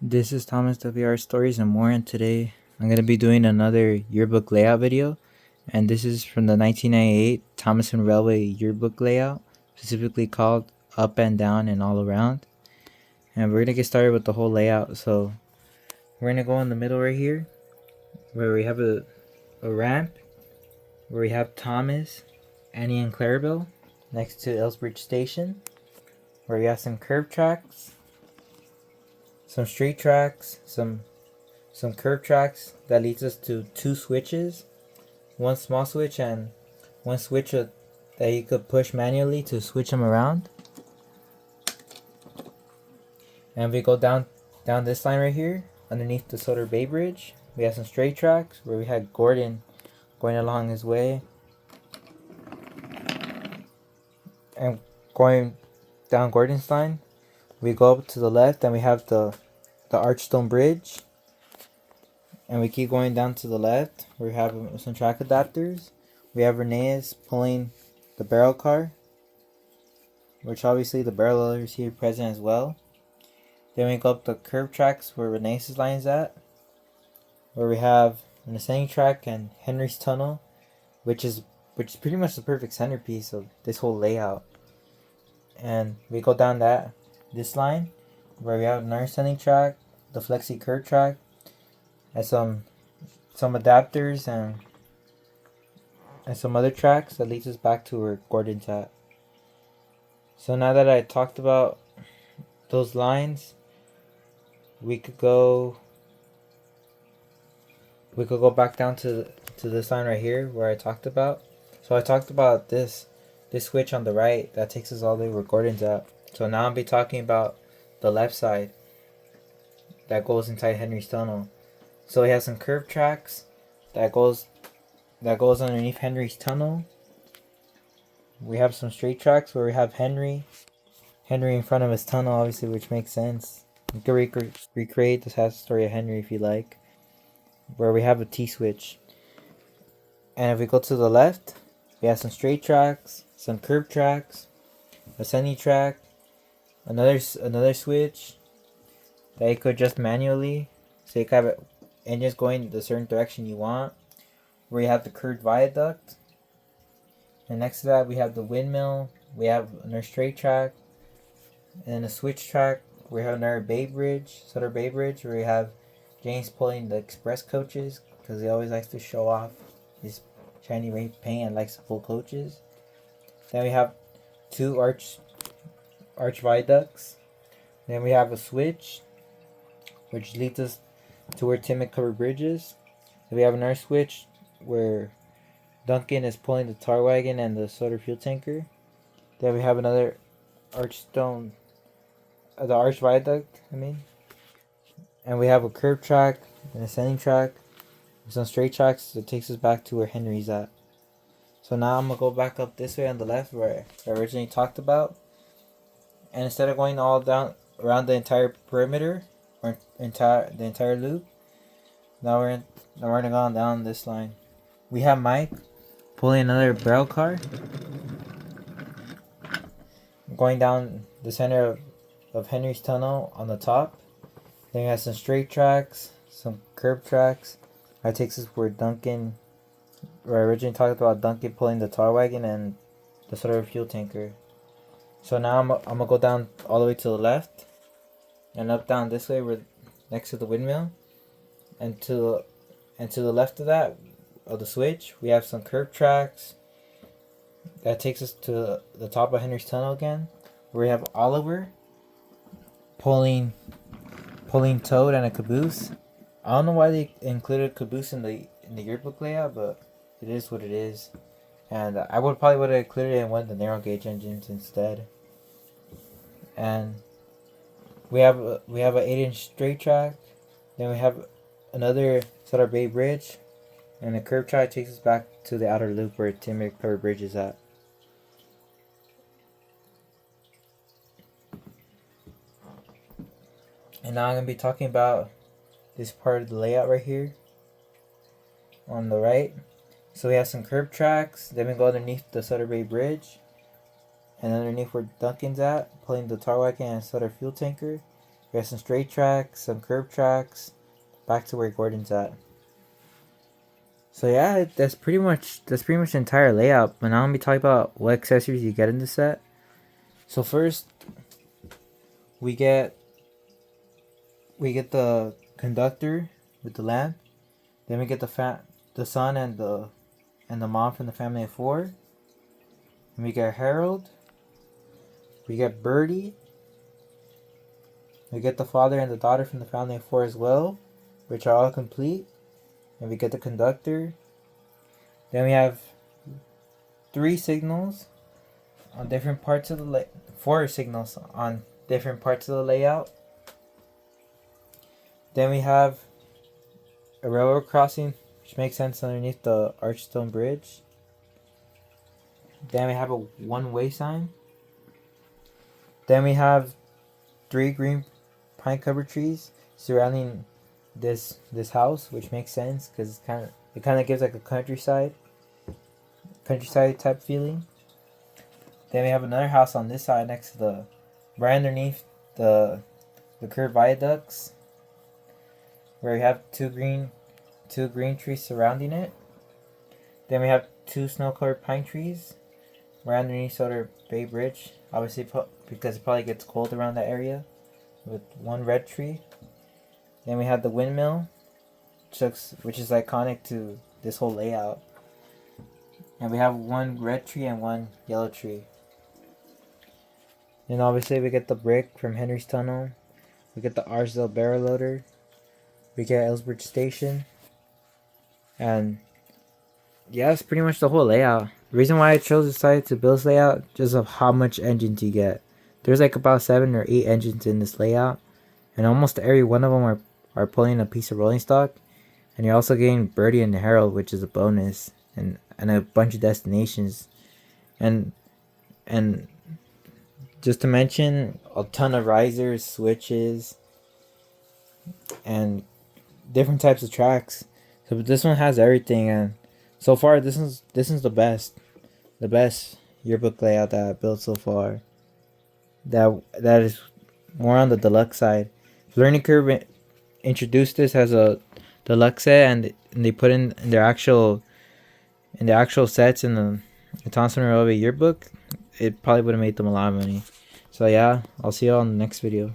This is Thomas WR Stories and More, and today I'm going to be doing another yearbook layout video. And this is from the 1998 Thomas and Railway yearbook layout, specifically called Up and Down and All Around. And we're going to get started with the whole layout. So we're going to go in the middle right here, where we have a ramp, where we have Thomas, Annie, and Clarabelle, next to Ellsbridge Station, where we have some curb tracks, some straight tracks, some curb tracks that leads us to two switches, one small switch and one switch that you could push manually to switch them around. And we go down this line right here underneath the Sutter Bay Bridge. We have some straight tracks where we had Gordon going along his way, and going down Gordon's line we go up to the left and we have the Archstone Bridge. And we keep going down to the left. We have some track adapters. We have Renee's pulling the barrel car, which obviously the barrel loader is here present as well. Then we go up the curb tracks where Renee's line is at, where we have an ascending track and Henry's Tunnel, which is pretty much the perfect centerpiece of this whole layout. And we go down this line where we have another ascending track, the flexi curb track, and some adapters and some other tracks that leads us back to where Gordon's at. So now that I talked about those lines, we could go back down to this line right here where I talked about. So I talked about this switch on the right that takes us all the way where Gordon's at. So now I'll be talking about the left side that goes inside Henry's Tunnel. So we have some curved tracks that goes underneath Henry's Tunnel. We have some straight tracks where we have Henry in front of his tunnel, obviously, which makes sense. You can recreate the sad story of Henry if you like, where we have a T-switch. And if we go to the left, we have some straight tracks, some curved tracks, a sunny track, another switch that you could adjust manually, so you can have engines going the certain direction you want, where you have the curved viaduct. And next to that we have the windmill, we have another straight track, and a switch track. We have another Sutter Bay Bridge, where we have James pulling the express coaches, because he always likes to show off his shiny red paint and likes to pull coaches. Then we have two arch viaducts. Then we have a switch, which leads us to where Timid covered bridges. Then we have another switch where Duncan is pulling the tar wagon and the soda fuel tanker. Then we have another arch viaduct, and we have a curb track, an ascending track, some straight tracks that takes us back to where Henry's at. So now I'm gonna go back up this way on the left where I originally talked about, and instead of going all down around the entire perimeter or the entire loop, now we're gonna go down this line. We have Mike pulling another barrel car, going down the center of Henry's Tunnel on the top. Then we have some straight tracks, some curb tracks. That takes us where I originally talked about Duncan pulling the tar wagon and the soda fuel tanker. So now I'm gonna go down all the way to the left and up down this way, where next to the windmill, and to the left of that, of the switch, we have some curb tracks that takes us to the top of Henry's Tunnel again, where we have Oliver pulling Toad and a caboose. I don't know why they included a caboose in the yearbook layout, but it is what it is. And I would have included it in one of the narrow gauge engines instead. And we have a 8-inch straight track. Then we have another Sutter Bay Bridge, and the curb track takes us back to the outer loop where Timber Cover Bridge is at. And now I'm going to be talking about this part of the layout right here on the right. So we have some curb tracks, then we go underneath the Sutter Bay Bridge, and underneath where Duncan's at, pulling the tar wagon and Sutter fuel tanker. We got some straight tracks, some curb tracks, back to where Gordon's at. So yeah, that's pretty much the entire layout. But now let me talk about what accessories you get in the set. So first, we get the conductor with the lamp. Then we get the son and the mom from the family of four. And we get Harold. We get Birdie. We get the father and the daughter from the family of four as well, which are all complete. And we get the conductor. Then we have 3 signals on different parts of the 4 signals on different parts of the layout. Then we have a railroad crossing, which makes sense underneath the Archstone Bridge. Then we have a one-way sign. Then we have 3 green pine cover trees surrounding this house, which makes sense because it kind of gives like a countryside type feeling. Then we have another house on this side next to right underneath the curved viaducts, where we have two green trees surrounding it. Then we have 2 snow-covered pine trees right underneath Soder Bay Bridge, obviously because it probably gets cold around that area, with 1 red tree. Then we have the windmill, which is iconic to this whole layout. And we have 1 red tree and 1 yellow tree. And obviously we get the brick from Henry's Tunnel. We get the Arsdale barrel loader. We get Ellsbridge Station. And yeah, that's pretty much the whole layout. The reason why I decided to build this layout, just of how much engines you get. There's like about 7 or 8 engines in this layout. And almost every one of them are pulling a piece of rolling stock. And you're also getting Birdie and Harold, which is a bonus. And a bunch of destinations. And just to mention, a ton of risers, switches, and different types of tracks. So this one has everything, and so far this is the best yearbook layout that I've built so far. That is more on the deluxe side. Learning Curve introduced this as a deluxe set, and they put in their actual sets in the Thompson Railway yearbook. It probably would have made them a lot of money. So yeah, I'll see you all in the next video.